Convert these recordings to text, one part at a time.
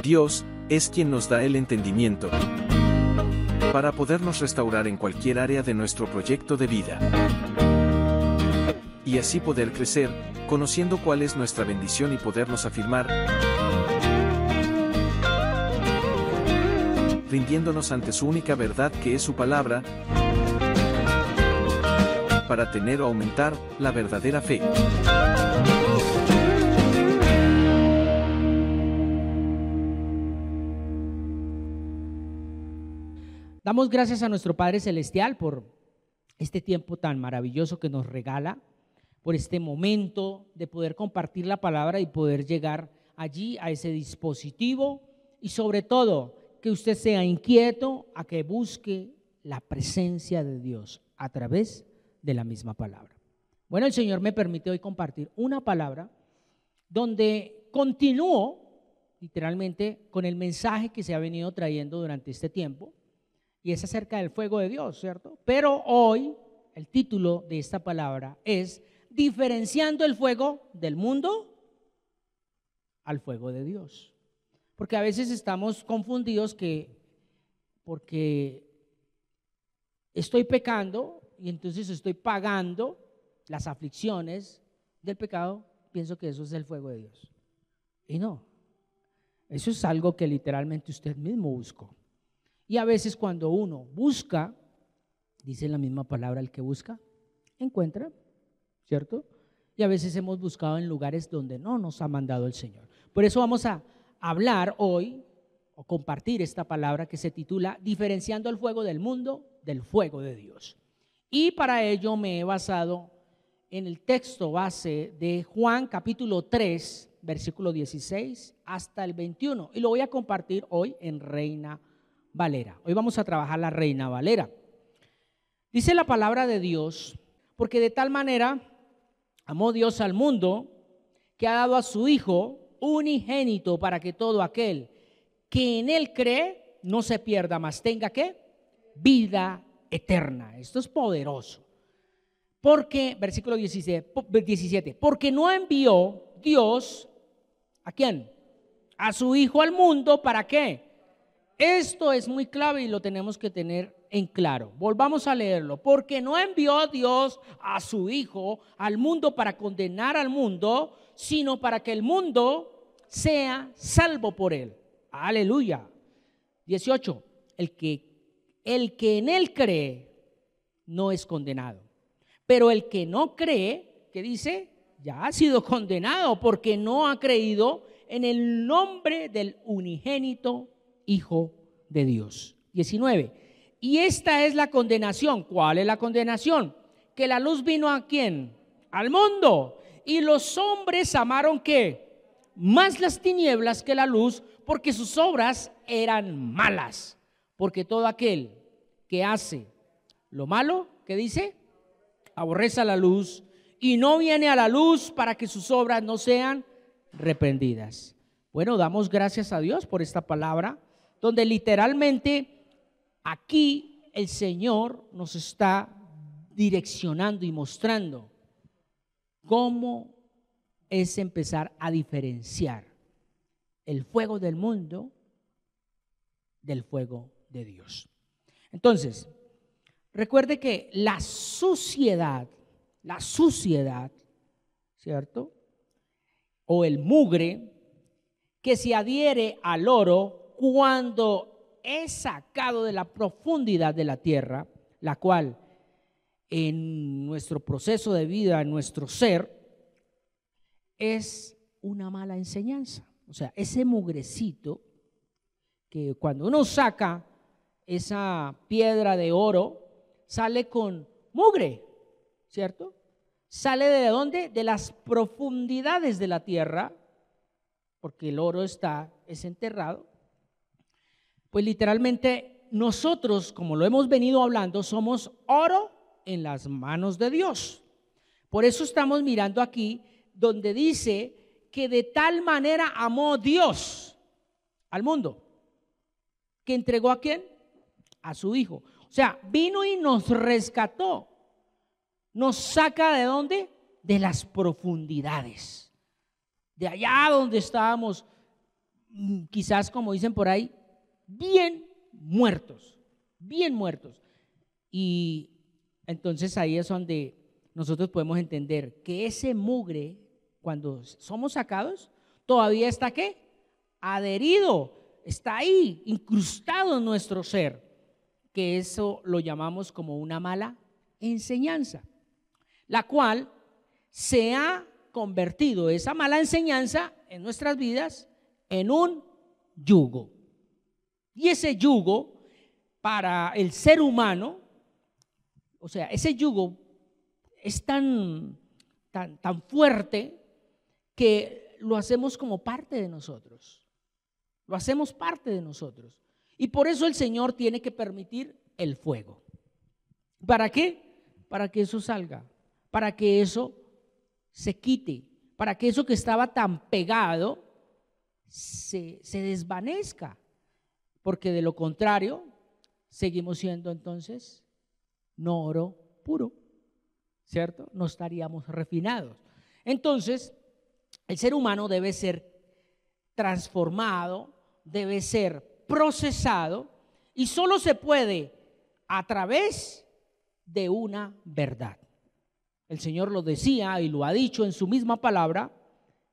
Dios es quien nos da el entendimiento para podernos restaurar en cualquier área de nuestro proyecto de vida. Y así poder crecer, conociendo cuál es nuestra bendición y podernos afirmar, rindiéndonos ante su única verdad que es su palabra, para tener o aumentar la verdadera fe. Damos gracias a nuestro Padre Celestial por este tiempo tan maravilloso que nos regala, por este momento de poder compartir la palabra y poder llegar allí a ese dispositivo, y sobre todo que usted sea inquieto a que busque la presencia de Dios a través de la misma palabra. Bueno, el Señor me permite hoy compartir una palabra donde continúo literalmente con el mensaje que se ha venido trayendo durante este tiempo, y es acerca del fuego de Dios, ¿cierto? Pero hoy el título de esta palabra es diferenciando el fuego del mundo al fuego de Dios. Porque a veces estamos confundidos porque estoy pecando y entonces estoy pagando las aflicciones del pecado, pienso que eso es el fuego de Dios. Y no, eso es algo que literalmente usted mismo buscó. Y a veces cuando uno busca, dice la misma palabra, el que busca, encuentra, ¿cierto? Y a veces hemos buscado en lugares donde no nos ha mandado el Señor. Por eso vamos a hablar hoy o compartir esta palabra que se titula Diferenciando el fuego del mundo del fuego de Dios. Y para ello me he basado en el texto base de Juan capítulo 3, versículo 16 hasta el 21. Y lo voy a compartir hoy en Reina Valera. Hoy vamos a trabajar la Reina Valera. Dice la palabra de Dios: porque de tal manera amó Dios al mundo, que ha dado a su Hijo unigénito, para que todo aquel que en Él cree no se pierda, mas tenga ¿qué? Vida eterna. Esto es poderoso. Porque, versículo 17, porque no envió Dios, ¿a quién? A su Hijo al mundo, ¿para qué? Esto es muy clave y lo tenemos que tener en claro. Volvamos a leerlo. Porque no envió Dios a su Hijo al mundo para condenar al mundo, sino para que el mundo sea salvo por él. Aleluya. 18. El que en él cree no es condenado. Pero el que no cree, ¿qué dice? Ya ha sido condenado porque no ha creído en el nombre del unigénito Hijo de Dios. 19. Y esta es la condenación. ¿Cuál es la condenación? Que la luz vino ¿a quién? Al mundo. Y los hombres amaron ¿qué? Más las tinieblas que la luz, porque sus obras eran malas. Porque todo aquel que hace lo malo, ¿qué dice? Aborrece a la luz y no viene a la luz para que sus obras no sean reprendidas. Bueno, damos gracias a Dios por esta palabra, donde literalmente aquí el Señor nos está direccionando y mostrando cómo es empezar a diferenciar el fuego del mundo del fuego de Dios. Entonces, recuerde que la suciedad, ¿cierto? O el mugre que se adhiere al oro cuando es sacado de la profundidad de la tierra, la cual en nuestro proceso de vida, en nuestro ser, es una mala enseñanza. O sea, ese mugrecito que cuando uno saca esa piedra de oro, sale con mugre, ¿cierto? ¿Sale de dónde? De las profundidades de la tierra, porque el oro es enterrado. Pues literalmente nosotros, como lo hemos venido hablando, somos oro en las manos de Dios. Por eso estamos mirando aquí donde dice que de tal manera amó Dios al mundo, que entregó ¿a quién? A su Hijo. O sea, vino y nos rescató. Nos saca ¿de dónde? De las profundidades. De allá donde estábamos quizás, como dicen por ahí, bien muertos, bien muertos. Y entonces ahí es donde nosotros podemos entender que ese mugre, cuando somos sacados, todavía está ¿qué? Adherido, está ahí, incrustado en nuestro ser, que eso lo llamamos como una mala enseñanza, la cual se ha convertido, esa mala enseñanza en nuestras vidas, en un yugo. Y ese yugo para el ser humano, o sea, ese yugo es tan fuerte que lo hacemos como parte de nosotros. Lo hacemos parte de nosotros. Y por eso el Señor tiene que permitir el fuego. ¿Para qué? Para que eso salga, para que eso se quite, para que eso que estaba tan pegado se desvanezca. Porque de lo contrario, seguimos siendo entonces no oro puro, ¿cierto? No estaríamos refinados. Entonces, el ser humano debe ser transformado, debe ser procesado, y solo se puede a través de una verdad. El Señor lo decía y lo ha dicho en su misma palabra,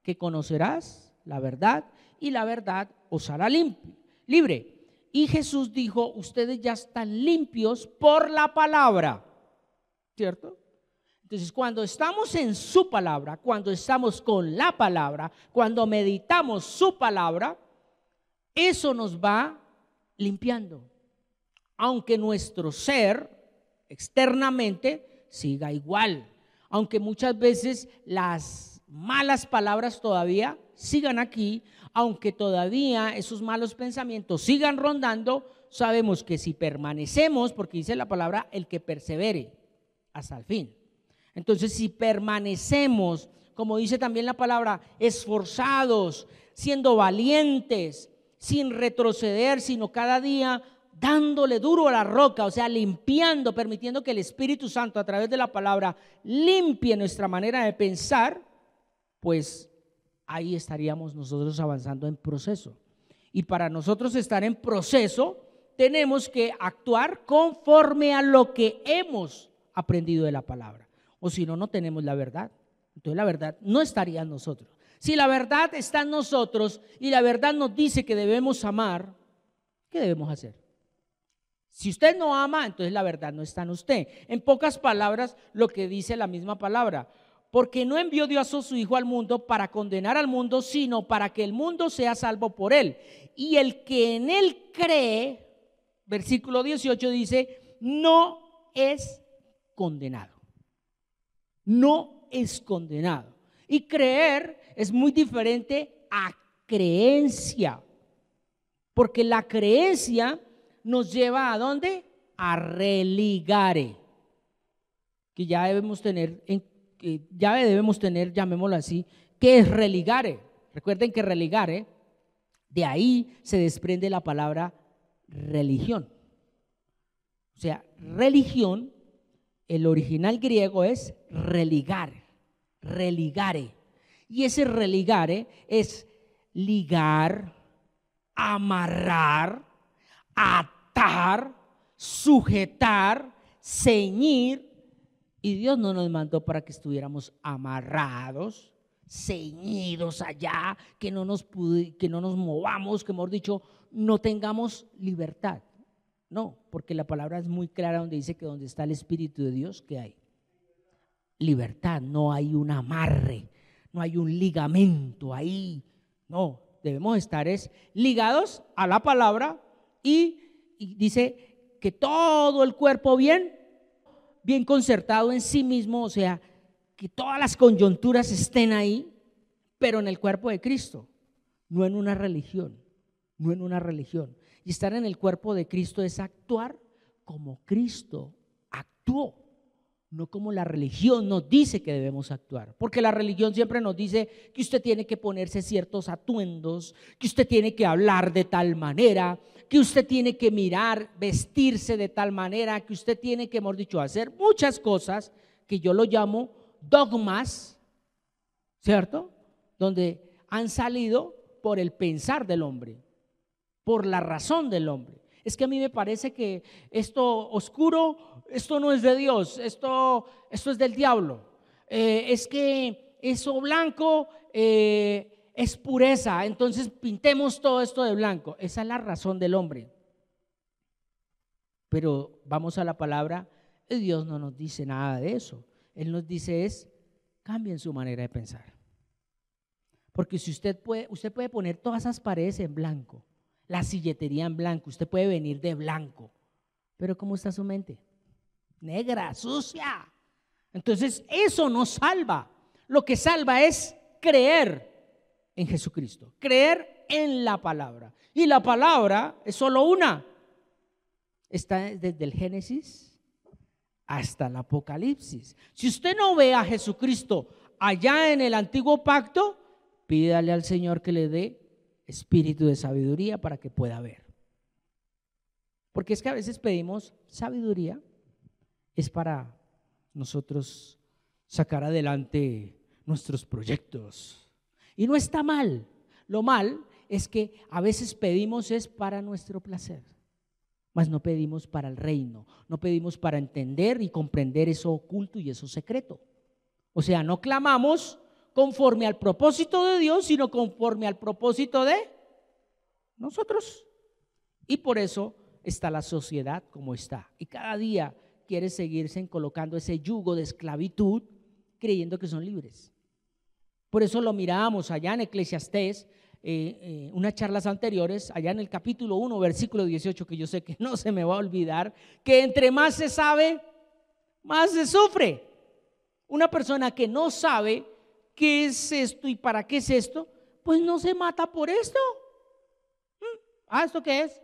que conocerás la verdad y la verdad os hará libre. Y Jesús dijo, ustedes ya están limpios por la palabra, ¿cierto? Entonces, cuando estamos en su palabra, cuando estamos con la palabra, cuando meditamos su palabra, eso nos va limpiando. Aunque nuestro ser externamente siga igual, aunque muchas veces las malas palabras todavía sigan aquí, aunque todavía esos malos pensamientos sigan rondando, sabemos que si permanecemos, porque dice la palabra, el que persevere hasta el fin. Entonces, si permanecemos, como dice también la palabra, esforzados, siendo valientes, sin retroceder, sino cada día dándole duro a la roca, o sea, limpiando, permitiendo que el Espíritu Santo a través de la palabra limpie nuestra manera de pensar, pues ahí estaríamos nosotros avanzando en proceso. Y para nosotros estar en proceso, tenemos que actuar conforme a lo que hemos aprendido de la palabra. O si no, no tenemos la verdad. Entonces la verdad no estaría en nosotros. Si la verdad está en nosotros y la verdad nos dice que debemos amar, ¿qué debemos hacer? Si usted no ama, entonces la verdad no está en usted. En pocas palabras, lo que dice la misma palabra. Porque no envió Dios a su Hijo al mundo para condenar al mundo, sino para que el mundo sea salvo por él. Y el que en él cree, versículo 18 dice, no es condenado. No es condenado. Y creer es muy diferente a creencia. Porque la creencia nos lleva ¿a dónde? A religare. Que ya debemos tener llamémoslo así, ¿qué es religare? Recuerden que religare, de ahí se desprende la palabra religión. O sea, religión, el original griego es religare. Y ese religare es ligar, amarrar, atar, sujetar, ceñir. Y Dios no nos mandó para que estuviéramos amarrados, ceñidos allá, que no nos movamos, que mejor dicho, no tengamos libertad. No, porque la palabra es muy clara donde dice que donde está el Espíritu de Dios, ¿qué hay? Libertad, no hay un amarre, no hay un ligamento ahí. No, debemos estar ligados a la palabra y dice que todo el cuerpo bien concertado en sí mismo, o sea, que todas las coyunturas estén ahí, pero en el cuerpo de Cristo, no en una religión, no en una religión. Y estar en el cuerpo de Cristo es actuar como Cristo actuó, no como la religión nos dice que debemos actuar, porque la religión siempre nos dice que usted tiene que ponerse ciertos atuendos, que usted tiene que hablar de tal manera, que usted tiene que mirar, vestirse de tal manera, que usted tiene que, hemos dicho, hacer muchas cosas que yo lo llamo dogmas, ¿cierto? Donde han salido por el pensar del hombre. por la razón del hombre. Es que a mí me parece que esto oscuro, esto no es de Dios, esto es del diablo. Es que eso blanco es pureza, entonces pintemos todo esto de blanco. Esa es la razón del hombre. Pero vamos a la palabra, Dios no nos dice nada de eso. Él nos dice cambien su manera de pensar. Porque si usted puede poner todas esas paredes en blanco, la silletería en blanco, usted puede venir de blanco, pero ¿cómo está su mente? Negra, sucia. Entonces eso no salva. Lo que salva es creer en Jesucristo, creer en la palabra. Y la palabra es solo una. Está desde el Génesis hasta el Apocalipsis. Si usted no ve a Jesucristo allá en el antiguo pacto, pídale al Señor que le dé espíritu de sabiduría para que pueda ver. Porque es que a veces pedimos sabiduría, es para nosotros sacar adelante nuestros proyectos. Y no está mal. Lo mal es que a veces pedimos es para nuestro placer, mas no pedimos para el reino, no pedimos para entender y comprender eso oculto y eso secreto. O sea, no clamamos conforme al propósito de Dios, sino conforme al propósito de nosotros. Y por eso está la sociedad como está. Y cada día quiere seguirse colocando ese yugo de esclavitud, creyendo que son libres. Por eso lo mirábamos allá en Eclesiastés, unas charlas anteriores, allá en el capítulo 1, versículo 18, que yo sé que no se me va a olvidar, que entre más se sabe, más se sufre. Una persona que no sabe qué es esto y para qué es esto, pues no se mata por esto. ¿Esto qué es?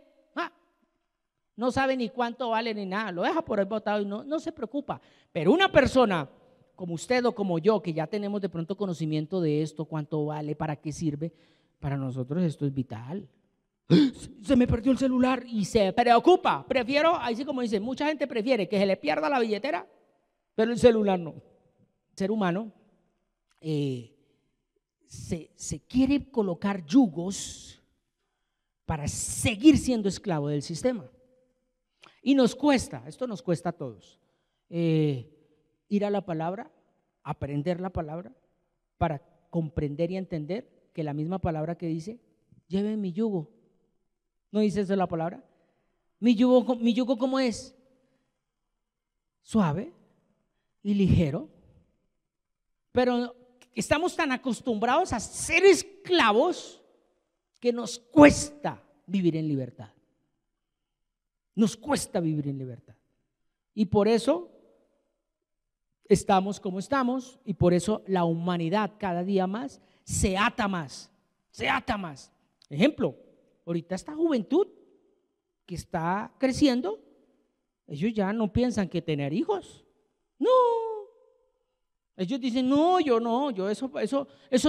No sabe ni cuánto vale ni nada, lo deja por ahí botado y no se preocupa. Pero una persona como usted o como yo, que ya tenemos de pronto conocimiento de esto, cuánto vale, para qué sirve, para nosotros esto es vital. Se me perdió el celular y se preocupa. Prefiero, así como dice, mucha gente prefiere que se le pierda la billetera, pero el celular no. El ser humano se quiere colocar yugos para seguir siendo esclavo del sistema. Y nos cuesta, esto nos cuesta a todos, ir a la palabra, aprender la palabra, para comprender y entender que la misma palabra que dice, lleven mi yugo. ¿No dice eso la palabra? Mi yugo ¿cómo es? Suave y ligero. Pero estamos tan acostumbrados a ser esclavos que nos cuesta vivir en libertad. Nos cuesta vivir en libertad. Y por eso estamos como estamos, y por eso la humanidad cada día más se ata más, se ata más. Ejemplo, ahorita esta juventud que está creciendo, ellos ya no piensan que tener hijos. No. Ellos dicen, no, yo eso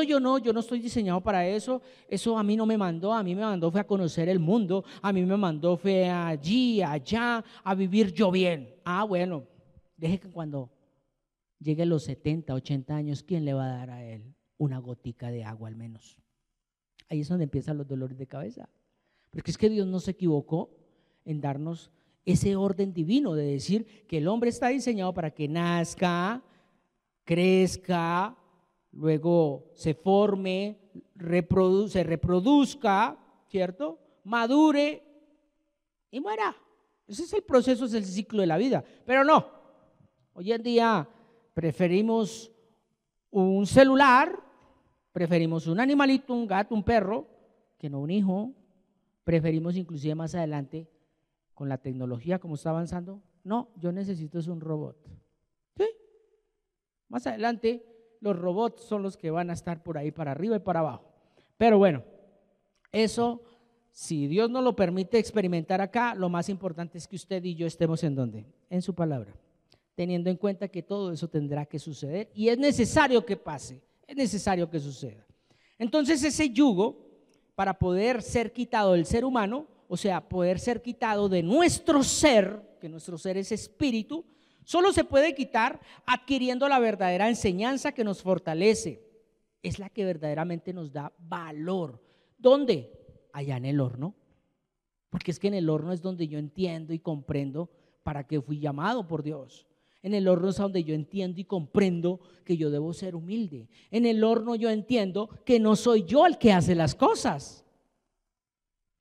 yo no estoy diseñado para eso. Eso a mí no me mandó, a mí me mandó fue a conocer el mundo, a mí me mandó fue allí, allá, a vivir yo bien. Bueno, deje que cuando llegue a los 70, 80 años, ¿quién le va a dar a él una gotica de agua al menos? Ahí es donde empiezan los dolores de cabeza. Porque es que Dios no se equivocó en darnos ese orden divino de decir que el hombre está diseñado para que nazca, crezca, luego se forme, se reproduzca, ¿cierto? Madure y muera. Ese es el proceso, es el ciclo de la vida. Pero no, hoy en día preferimos un celular, preferimos un animalito, un gato, un perro, que no un hijo. Preferimos inclusive más adelante, con la tecnología como está avanzando, no, yo necesito es un robot. ¿Sí? Más adelante los robots son los que van a estar por ahí para arriba y para abajo. Pero bueno, eso, si Dios nos lo permite experimentar acá, lo más importante es que usted y yo estemos ¿en dónde? En su palabra, teniendo en cuenta que todo eso tendrá que suceder y es necesario que pase, es necesario que suceda. Entonces ese yugo, para poder ser quitado del ser humano, o sea, poder ser quitado de nuestro ser, que nuestro ser es espíritu, solo se puede quitar adquiriendo la verdadera enseñanza que nos fortalece. Es la que verdaderamente nos da valor. ¿Dónde? Allá en el horno. Porque es que en el horno es donde yo entiendo y comprendo para qué fui llamado por Dios. En el horno es donde yo entiendo y comprendo que yo debo ser humilde. En el horno yo entiendo que no soy yo el que hace las cosas.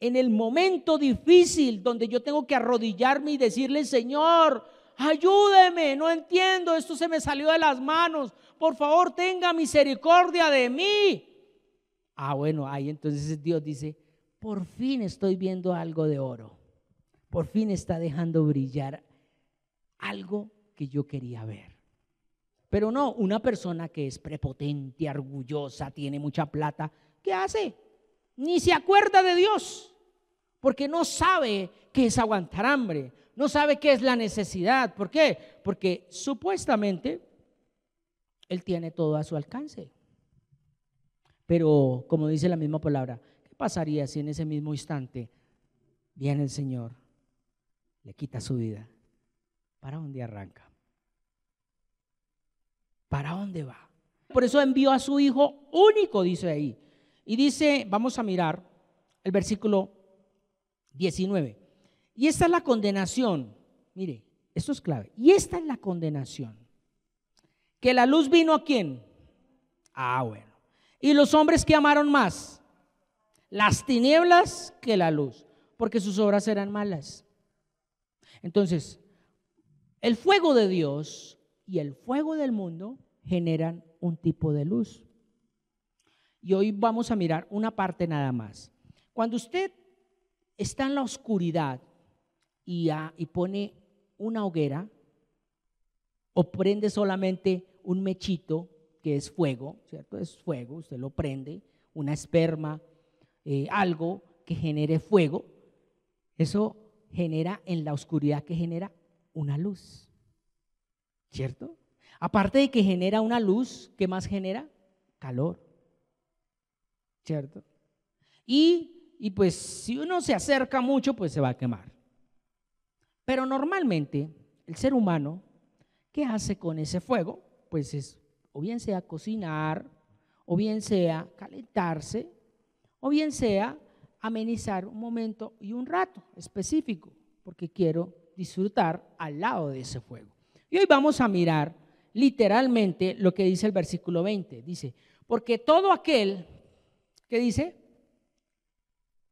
En el momento difícil donde yo tengo que arrodillarme y decirle: Señor, ayúdeme, no entiendo, esto se me salió de las manos, por favor tenga misericordia de mí. Bueno, ahí entonces Dios dice: por fin estoy viendo algo de oro, por fin está dejando brillar algo que yo quería ver. Pero no, una persona que es prepotente, orgullosa, tiene mucha plata, ¿qué hace? Ni se acuerda de Dios, porque no sabe qué es aguantar hambre, no sabe qué es la necesidad. ¿Por qué? Porque supuestamente él tiene todo a su alcance. Pero como dice la misma palabra, ¿qué pasaría si en ese mismo instante viene el Señor, le quita su vida? ¿Para dónde arranca? ¿Para dónde va? Por eso envió a su Hijo único, dice ahí. Y dice, vamos a mirar el versículo 19. Y esta es la condenación. Mire, esto es clave. Y esta es la condenación. Que la luz vino ¿a quién? Bueno. Y los hombres que amaron más las tinieblas que la luz, porque sus obras eran malas. Entonces, el fuego de Dios y el fuego del mundo generan un tipo de luz. Y hoy vamos a mirar una parte nada más. Cuando usted está en la oscuridad y pone una hoguera o prende solamente un mechito, que es fuego, ¿cierto? Es fuego, usted lo prende, una esperma, algo que genere fuego, eso genera en la oscuridad, que genera una luz, ¿cierto? Aparte de que genera una luz, ¿qué más genera? Calor, ¿cierto? Y pues si uno se acerca mucho, pues se va a quemar. Pero normalmente el ser humano, ¿qué hace con ese fuego? Pues es, o bien sea cocinar, o bien sea calentarse, o bien sea amenizar un momento y un rato específico, porque quiero disfrutar al lado de ese fuego. Y hoy vamos a mirar literalmente lo que dice el versículo 20. Dice, porque todo aquel, ¿qué dice?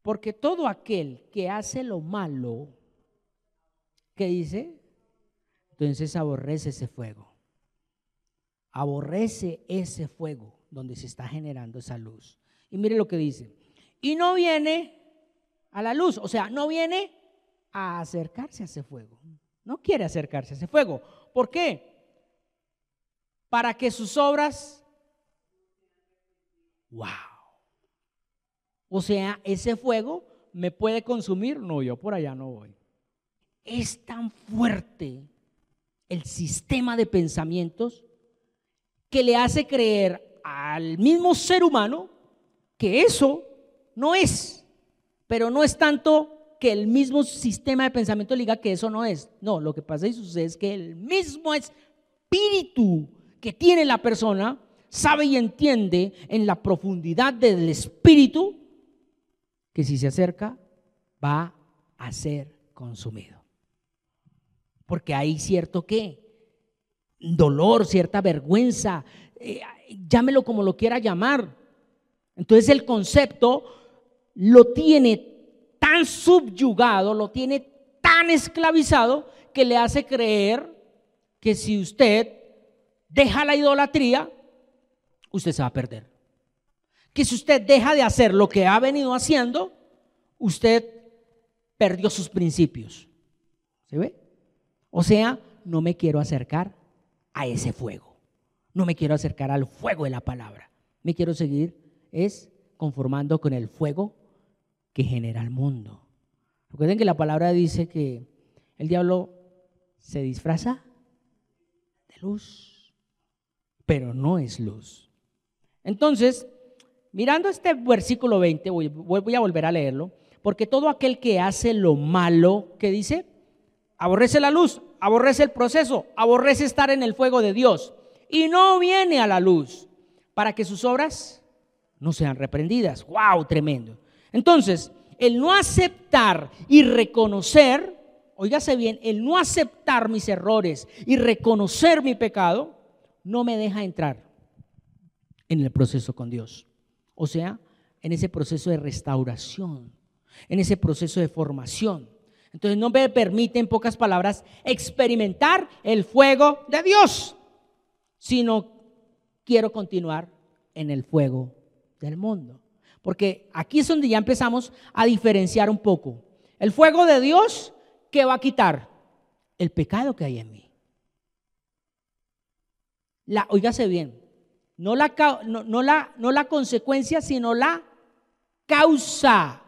Porque todo aquel que hace lo malo, ¿qué dice? Entonces aborrece ese fuego. Aborrece ese fuego donde se está generando esa luz. Y mire lo que dice. Y no viene a la luz, o sea, no viene a acercarse a ese fuego. No quiere acercarse a ese fuego. ¿Por qué? Para que sus obras, wow. O sea, ese fuego me puede consumir. No, yo por allá no voy. Es tan fuerte el sistema de pensamientos que le hace creer al mismo ser humano que eso no es, pero no es tanto que el mismo sistema de pensamiento le diga que eso no es. No, lo que pasa y sucede es que el mismo espíritu que tiene la persona sabe y entiende en la profundidad del espíritu que si se acerca va a ser consumido. Porque hay cierto ¿qué? Dolor, cierta vergüenza, llámelo como lo quiera llamar. Entonces el concepto lo tiene tan subyugado, lo tiene tan esclavizado que le hace creer que si usted deja la idolatría, usted se va a perder. Que si usted deja de hacer lo que ha venido haciendo, usted perdió sus principios. ¿Se ve? O sea, no me quiero acercar a ese fuego. No me quiero acercar al fuego de la palabra. Me quiero seguir conformando con el fuego que genera el mundo. Recuerden que la palabra dice que el diablo se disfraza de luz, pero no es luz. Entonces, mirando este versículo 20, voy a volver a leerlo, porque todo aquel que hace lo malo, ¿qué dice? Aborrece la luz, aborrece el proceso, aborrece estar en el fuego de Dios y no viene a la luz para que sus obras no sean reprendidas. ¡Wow! Tremendo. Entonces, el no aceptar y reconocer, óigase bien, el no aceptar mis errores y reconocer mi pecado, no me deja entrar en el proceso con Dios. O sea, en ese proceso de restauración, en ese proceso de formación. Entonces no me permite, en pocas palabras, experimentar el fuego de Dios, sino quiero continuar en el fuego del mundo. Porque aquí es donde ya empezamos a diferenciar un poco. El fuego de Dios, ¿qué va a quitar? El pecado que hay en mí. Óigase bien, no la consecuencia, sino la causa.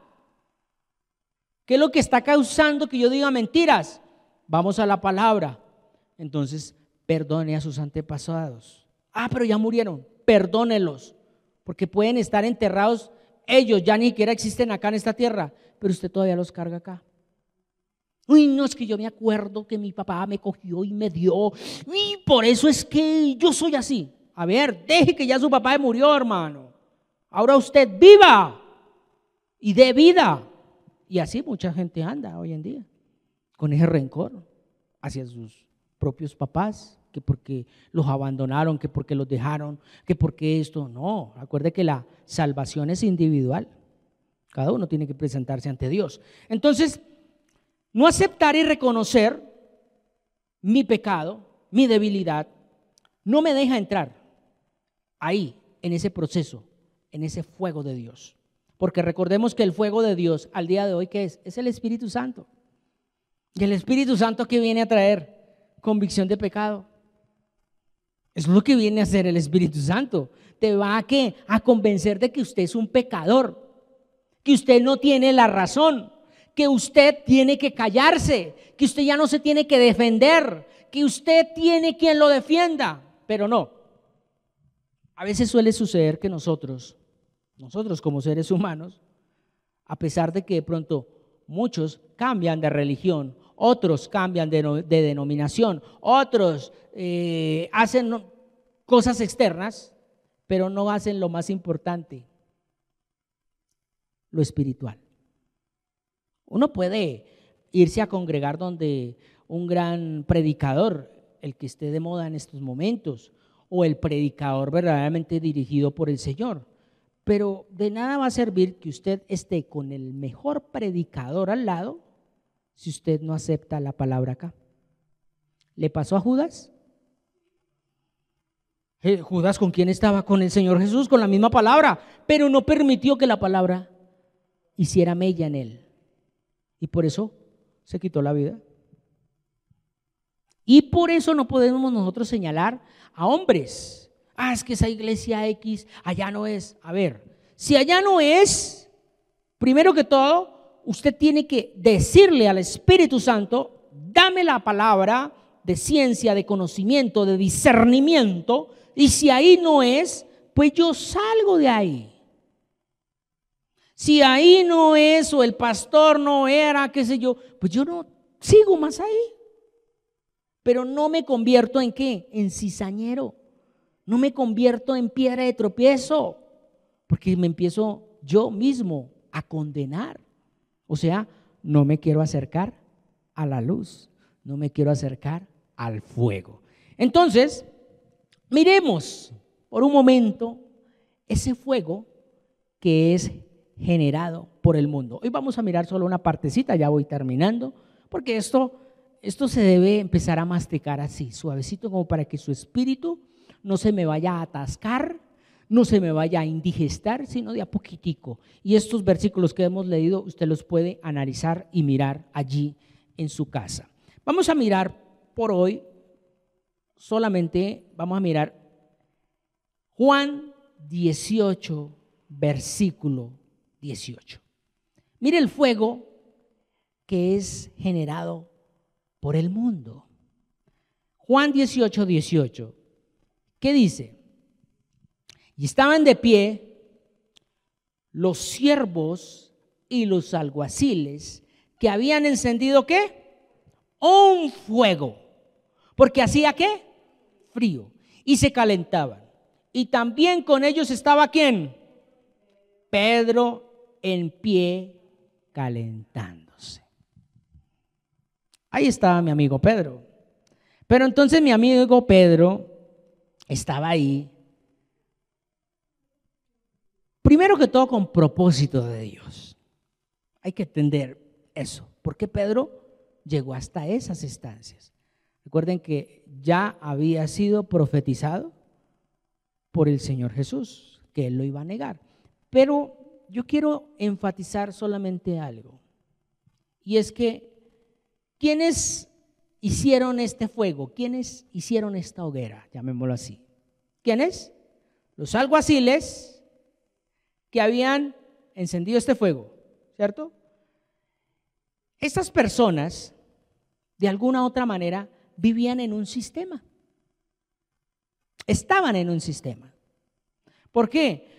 ¿Qué es lo que está causando que yo diga mentiras? Vamos a la palabra. Entonces, perdone a sus antepasados. Pero ya murieron. Perdónelos, porque pueden estar enterrados. Ellos ya ni siquiera existen acá en esta tierra, pero usted todavía los carga acá. Uy, no, es que yo me acuerdo que mi papá me cogió y me dio, y por eso es que yo soy así. A ver, deje que ya su papá murió, hermano. Ahora usted viva y dé vida. Y así mucha gente anda hoy en día, con ese rencor hacia sus propios papás, que porque los abandonaron, que porque los dejaron, que porque esto. No, acuerde que la salvación es individual. Cada uno tiene que presentarse ante Dios. Entonces, no aceptar y reconocer mi pecado, mi debilidad, no me deja entrar ahí, en ese proceso, en ese fuego de Dios. Porque recordemos que el fuego de Dios al día de hoy, ¿qué es? Es el Espíritu Santo. Y el Espíritu Santo, ¿qué viene a traer? Convicción de pecado. Es lo que viene a hacer el Espíritu Santo. Te va a convencer de que usted es un pecador, que usted no tiene la razón, que usted tiene que callarse, que usted ya no se tiene que defender, que usted tiene quien lo defienda. Pero no. A veces suele suceder que nosotros como seres humanos, a pesar de que de pronto muchos cambian de religión, otros cambian de denominación, otros hacen cosas externas, pero no hacen lo más importante, lo espiritual. Uno puede irse a congregar donde un gran predicador, el que esté de moda en estos momentos, o el predicador verdaderamente dirigido por el Señor. Pero de nada va a servir que usted esté con el mejor predicador al lado si usted no acepta la palabra acá. ¿Le pasó a Judas? Judas, ¿con quién estaba? Con el Señor Jesús, con la misma palabra, pero no permitió que la palabra hiciera mella en él. Y por eso se quitó la vida. Y por eso no podemos nosotros señalar a hombres. Es que esa iglesia X allá no es. A ver, si allá no es, primero que todo, usted tiene que decirle al Espíritu Santo: dame la palabra de ciencia, de conocimiento, de discernimiento, y si ahí no es, pues yo salgo de ahí. Si ahí no es, o el pastor no era, qué sé yo, pues yo no sigo más ahí. Pero no me convierto en ¿qué? En cizañero. No me convierto en piedra de tropiezo, porque me empiezo yo mismo a condenar. O sea, no me quiero acercar a la luz, no me quiero acercar al fuego. Entonces, miremos por un momento ese fuego que es generado por el mundo. Hoy vamos a mirar solo una partecita, ya voy terminando, porque esto se debe empezar a masticar así, suavecito, como para que su espíritu no se me vaya a atascar, no se me vaya a indigestar, sino de a poquitico. Y estos versículos que hemos leído, usted los puede analizar y mirar allí en su casa. Vamos a mirar por hoy, solamente vamos a mirar Juan 18, versículo 18. Mire el fuego que es generado por el mundo. Juan 18, 18. ¿Qué dice? Y estaban de pie los siervos y los alguaciles que habían encendido ¿qué? Un fuego, porque hacía ¿qué? Frío, y se calentaban. Y también con ellos estaba ¿quién? Pedro en pie calentándose. Ahí estaba mi amigo Pedro. Pero entonces mi amigo Pedro estaba ahí, primero que todo con propósito de Dios. Hay que entender eso. ¿Por qué Pedro llegó hasta esas instancias? Recuerden que ya había sido profetizado por el Señor Jesús, que Él lo iba a negar. Pero yo quiero enfatizar solamente algo. Y es que, ¿quiénes hicieron este fuego? ¿Quiénes hicieron esta hoguera? Llamémoslo así. ¿Quiénes? Los alguaciles que habían encendido este fuego, ¿cierto? Estas personas, de alguna u otra manera, vivían en un sistema. Estaban en un sistema. ¿Por qué?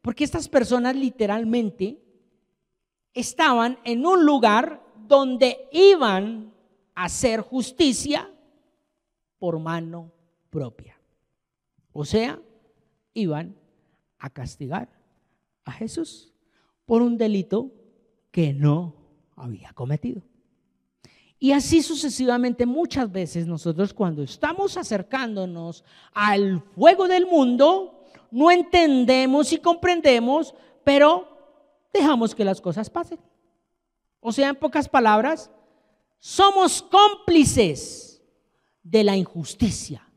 Porque estas personas literalmente estaban en un lugar donde iban a hacer justicia por mano propia. O sea, iban a castigar a Jesús por un delito que no había cometido. Y así sucesivamente, muchas veces nosotros cuando estamos acercándonos al fuego del mundo, no entendemos y comprendemos, pero dejamos que las cosas pasen. O sea, en pocas palabras, somos cómplices de la injusticia.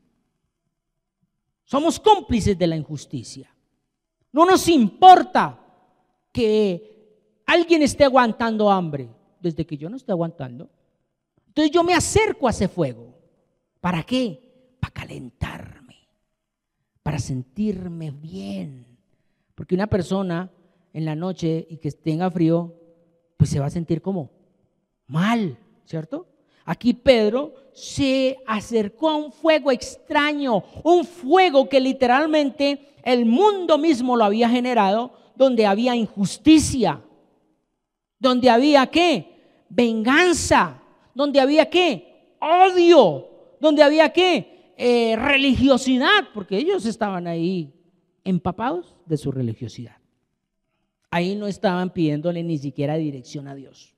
Somos cómplices de la injusticia. No nos importa que alguien esté aguantando hambre, desde que yo no esté aguantando. Entonces yo me acerco a ese fuego. ¿Para qué? Para calentarme, para sentirme bien. Porque una persona en la noche y que tenga frío, pues se va a sentir como mal, ¿cierto? Aquí Pedro se acercó a un fuego extraño, un fuego que literalmente el mundo mismo lo había generado, donde había injusticia, donde había ¿qué? Venganza, donde había ¿qué? Odio, donde había ¿qué? Religiosidad, porque ellos estaban ahí empapados de su religiosidad. Ahí no estaban pidiéndole ni siquiera dirección a Dios.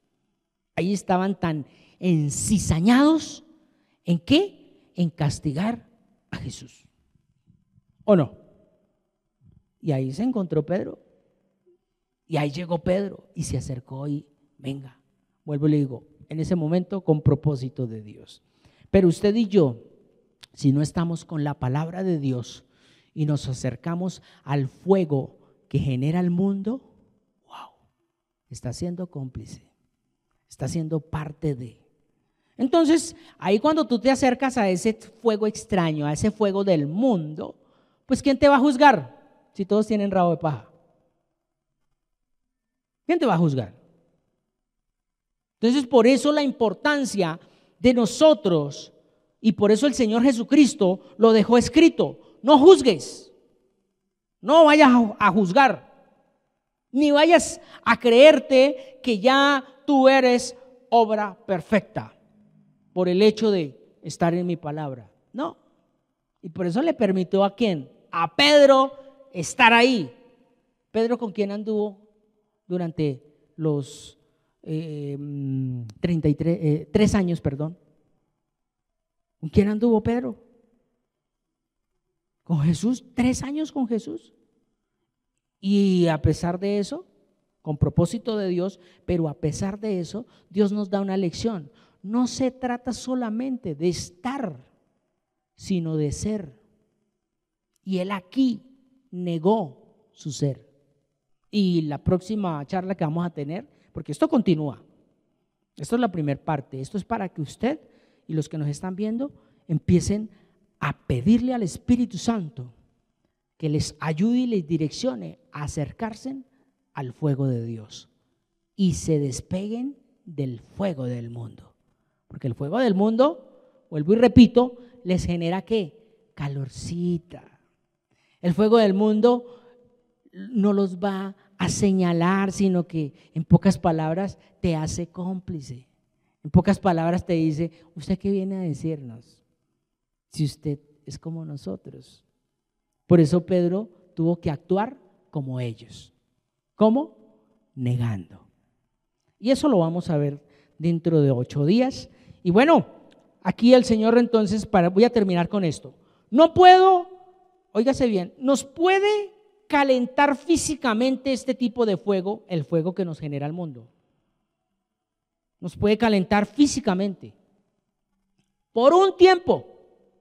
Ahí estaban tan encizañados ¿en qué? En castigar a Jesús. ¿O no? Y ahí se encontró Pedro. Y ahí llegó Pedro y se acercó y venga, vuelvo y le digo, en ese momento con propósito de Dios. Pero usted y yo, si no estamos con la palabra de Dios y nos acercamos al fuego que genera el mundo, wow, está siendo cómplice, está siendo parte de. Entonces, ahí cuando tú te acercas a ese fuego extraño, a ese fuego del mundo, pues ¿quién te va a juzgar si todos tienen rabo de paja? ¿Quién te va a juzgar? Entonces, por eso la importancia de nosotros, y por eso el Señor Jesucristo lo dejó escrito: no juzgues, no vayas a juzgar, ni vayas a creerte que ya tú eres obra perfecta por el hecho de estar en mi palabra. No. Y por eso le permitió ¿a quién? A Pedro estar ahí. Pedro, ¿con quién anduvo durante los 3 años, perdón? ¿Con quién anduvo Pedro? Con Jesús, 3 años con Jesús. Y a pesar de eso, con propósito de Dios, pero a pesar de eso, Dios nos da una lección. No se trata solamente de estar, sino de ser. Y él aquí negó su ser. Y la próxima charla que vamos a tener, porque esto continúa, esto es la primera parte, esto es para que usted y los que nos están viendo empiecen a pedirle al Espíritu Santo que les ayude y les direccione a acercarse al fuego de Dios y se despeguen del fuego del mundo, porque el fuego del mundo, vuelvo y repito, les genera ¿qué? Calorcita. El fuego del mundo no los va a señalar, sino que en pocas palabras te hace cómplice. En pocas palabras te dice: ¿usted qué viene a decirnos? Si usted es como nosotros. Por eso Pedro tuvo que actuar como ellos. ¿Cómo? Negando. Y eso lo vamos a ver dentro de 8 días. Y bueno, aquí el Señor entonces, voy a terminar con esto. No puedo, óigase bien, nos puede calentar físicamente este tipo de fuego, el fuego que nos genera el mundo. Nos puede calentar físicamente por un tiempo,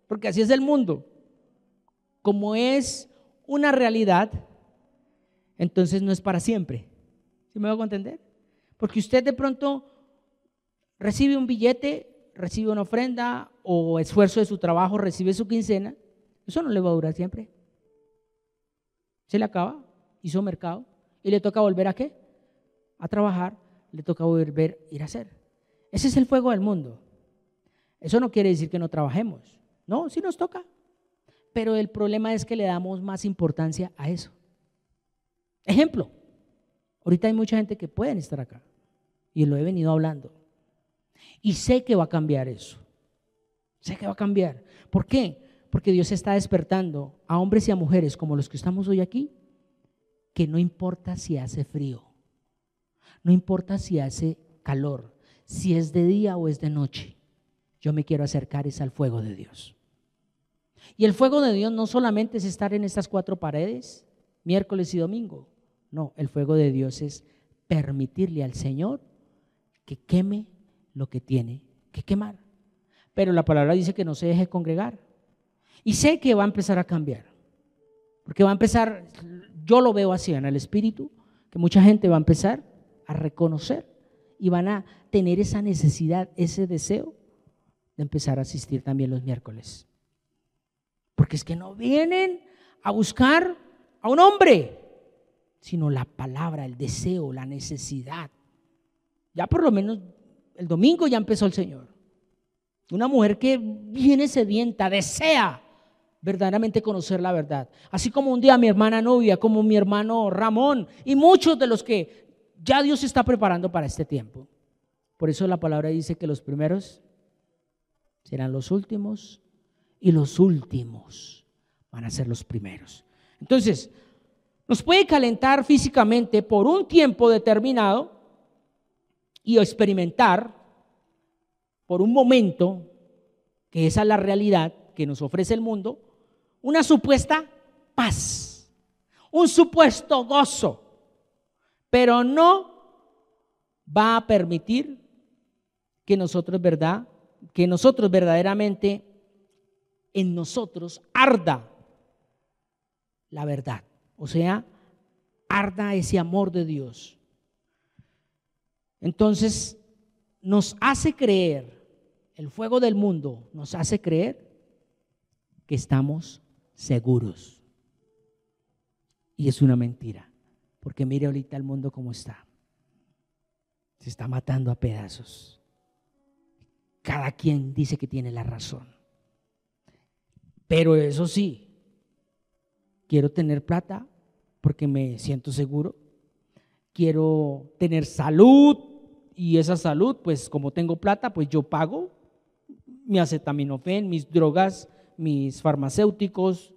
porque así es el mundo. Como es una realidad, entonces no es para siempre. ¿Sí me hago entender? Porque usted de pronto recibe un billete, recibe una ofrenda o esfuerzo de su trabajo, recibe su quincena, eso no le va a durar siempre. Se le acaba, hizo mercado y le toca volver ¿a qué? A trabajar, le toca volver a ir a hacer. Ese es el fuego del mundo. Eso no quiere decir que no trabajemos, no, sí nos toca, pero el problema es que le damos más importancia a eso. Ejemplo, ahorita hay mucha gente que pueden estar acá y lo he venido hablando y sé que va a cambiar eso, sé que va a cambiar. ¿Por qué? Porque Dios está despertando a hombres y a mujeres como los que estamos hoy aquí, que no importa si hace frío, no importa si hace calor, si es de día o es de noche, yo me quiero acercar es al fuego de Dios. Y el fuego de Dios no solamente es estar en estas 4 paredes, miércoles y domingo, no, el fuego de Dios es permitirle al Señor que queme lo que tiene que quemar. Pero la palabra dice que no se deje congregar. Y sé que va a empezar a cambiar, porque va a empezar, yo lo veo así en el espíritu, que mucha gente va a empezar a reconocer y van a tener esa necesidad, ese deseo de empezar a asistir también los miércoles. Porque es que no vienen a buscar a un hombre, sino la palabra, el deseo, la necesidad. Ya por lo menos el domingo ya empezó el Señor. Una mujer que viene sedienta, desea verdaderamente conocer la verdad. Así como un día mi hermana Novia, como mi hermano Ramón y muchos de los que ya Dios está preparando para este tiempo. Por eso la palabra dice que los primeros serán los últimos y los últimos van a ser los primeros. Entonces, nos puede calentar físicamente por un tiempo determinado y experimentar por un momento, que esa es la realidad que nos ofrece el mundo, una supuesta paz, un supuesto gozo, pero no va a permitir que nosotros verdaderamente en nosotros arda la verdad, o sea, arda ese amor de Dios. Entonces nos hace creer, el fuego del mundo nos hace creer que estamos seguros. Y es una mentira, porque mire ahorita el mundo cómo está. Se está matando a pedazos. Cada quien dice que tiene la razón. Pero eso sí, quiero tener plata porque me siento seguro. Quiero tener salud y esa salud, pues como tengo plata, pues yo pago mi acetaminofén, mis drogas, mis farmacéuticos,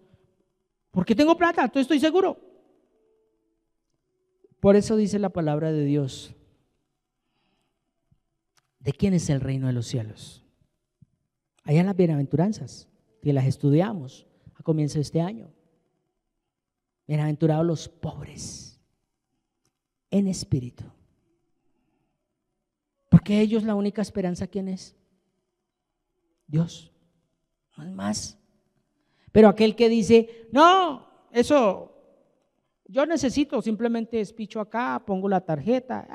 porque tengo plata, entonces estoy seguro. Por eso dice la palabra de Dios: ¿de quién es el reino de los cielos? Allá en las bienaventuranzas, que las estudiamos a comienzo de este año. Bienaventurados los pobres en espíritu, porque ellos la única esperanza, ¿quién es? Dios, no es más. Pero aquel que dice, no, eso yo necesito, simplemente espicho acá, pongo la tarjeta,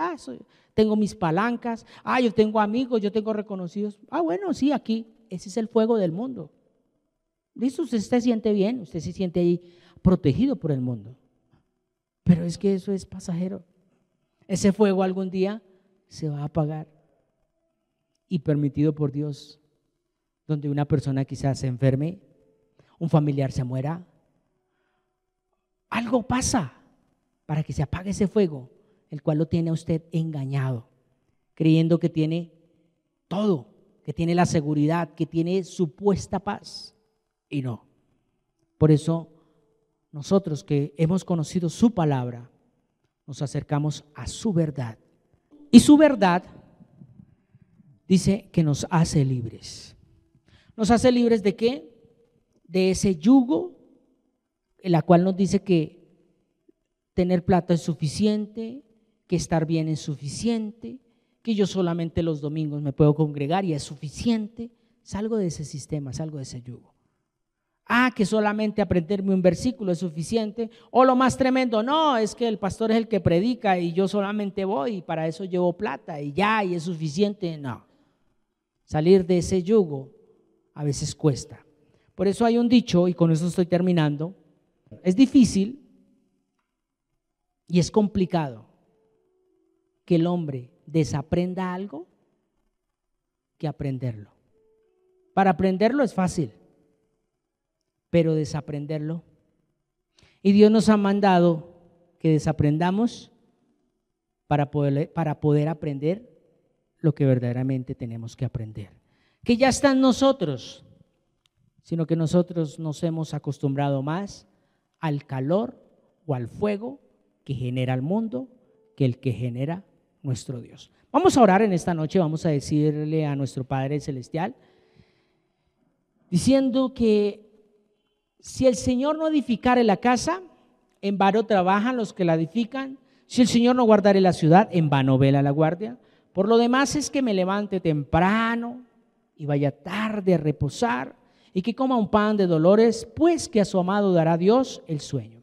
tengo mis palancas, yo tengo amigos, yo tengo reconocidos, bueno, sí, aquí, ese es el fuego del mundo. Listo, usted se siente bien, usted se siente ahí protegido por el mundo, pero es que eso es pasajero. Ese fuego algún día se va a apagar, y permitido por Dios, donde una persona quizás se enferme, un familiar se muera, algo pasa para que se apague ese fuego, el cual lo tiene a usted engañado, creyendo que tiene todo, que tiene la seguridad, que tiene supuesta paz, y no. Por eso nosotros que hemos conocido su palabra, nos acercamos a su verdad Y su verdad dice que nos hace libres. ¿Nos hace libres de qué? De ese yugo, en la cual nos dice que tener plata es suficiente, que estar bien es suficiente, que yo solamente los domingos me puedo congregar y es suficiente. Salgo de ese sistema, salgo de ese yugo. Que solamente aprenderme un versículo es suficiente. O lo más tremendo, no, es que el pastor es el que predica y yo solamente voy y para eso llevo plata y ya, y es suficiente. No, salir de ese yugo a veces cuesta. Por eso hay un dicho, y con eso estoy terminando, es difícil y es complicado que el hombre desaprenda algo que aprenderlo. Para aprenderlo es fácil, pero desaprenderlo. Y Dios nos ha mandado que desaprendamos para poder aprender lo que verdaderamente tenemos que aprender. Que ya está en nosotros, sino que nosotros nos hemos acostumbrado más al calor o al fuego que genera el mundo que el que genera nuestro Dios. Vamos a orar en esta noche, vamos a decirle a nuestro Padre Celestial, diciendo que si el Señor no edificare la casa, en vano trabajan los que la edifican. Si el Señor no guardare la ciudad, en vano vela la guardia. Por lo demás es que me levante temprano y vaya tarde a reposar, y que coma un pan de dolores, pues que a su amado dará Dios el sueño.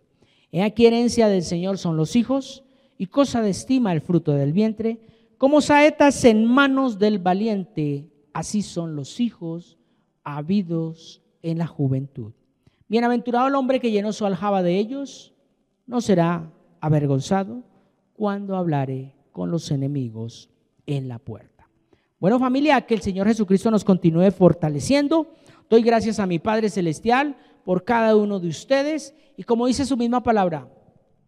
He aquí herencia del Señor son los hijos, y cosa de estima el fruto del vientre. Como saetas en manos del valiente, así son los hijos habidos en la juventud. Bienaventurado el hombre que llenó su aljaba de ellos, no será avergonzado cuando hablare con los enemigos en la puerta. Bueno, familia, que el Señor Jesucristo nos continúe fortaleciendo. Doy gracias a mi Padre Celestial por cada uno de ustedes, y como dice su misma palabra,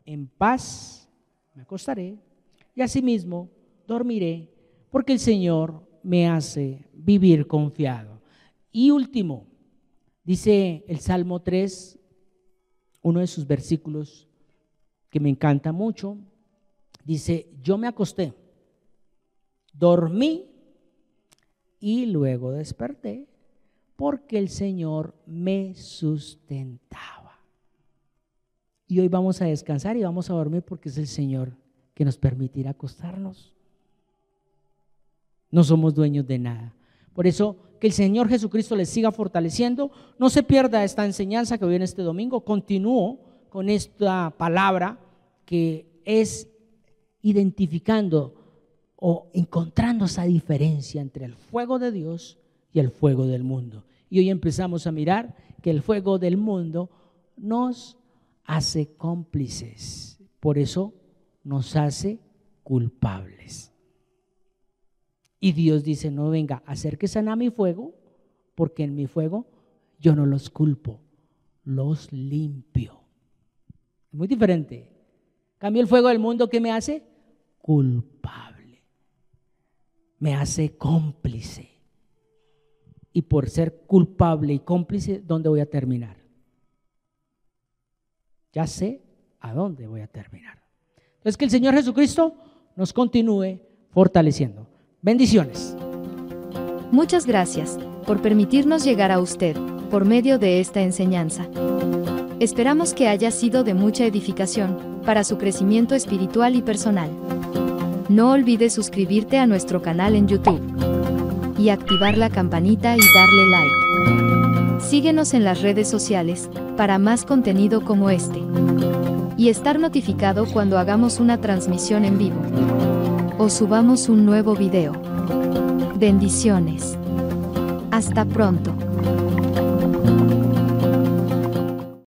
en paz me acostaré y asimismo dormiré, porque el Señor me hace vivir confiado. Y último, dice el Salmo 3, uno de sus versículos que me encanta mucho, dice: yo me acosté, dormí y luego desperté, porque el Señor me sustentaba. Y hoy vamos a descansar y vamos a dormir porque es el Señor que nos permitirá acostarnos. No somos dueños de nada. Por eso, que el Señor Jesucristo les siga fortaleciendo. No se pierda esta enseñanza que viene este domingo. Continúo con esta palabra que es identificando o encontrando esa diferencia entre el fuego de Dios y el fuego del mundo. Y hoy empezamos a mirar que el fuego del mundo nos hace cómplices, por eso nos hace culpables. Y Dios dice: no, venga, acérquese a mi fuego, porque en mi fuego yo no los culpo, los limpio. Es muy diferente. Cambio el fuego del mundo, ¿qué me hace? Culpable. Me hace cómplice. Y por ser culpable y cómplice, ¿dónde voy a terminar? Ya sé a dónde voy a terminar. Entonces, que el Señor Jesucristo nos continúe fortaleciendo. Bendiciones. Muchas gracias por permitirnos llegar a usted por medio de esta enseñanza. Esperamos que haya sido de mucha edificación para su crecimiento espiritual y personal. No olvides suscribirte a nuestro canal en YouTube y activar la campanita y darle like. Síguenos en las redes sociales para más contenido como este y estar notificado cuando hagamos una transmisión en vivo o subamos un nuevo video. Bendiciones. Hasta pronto.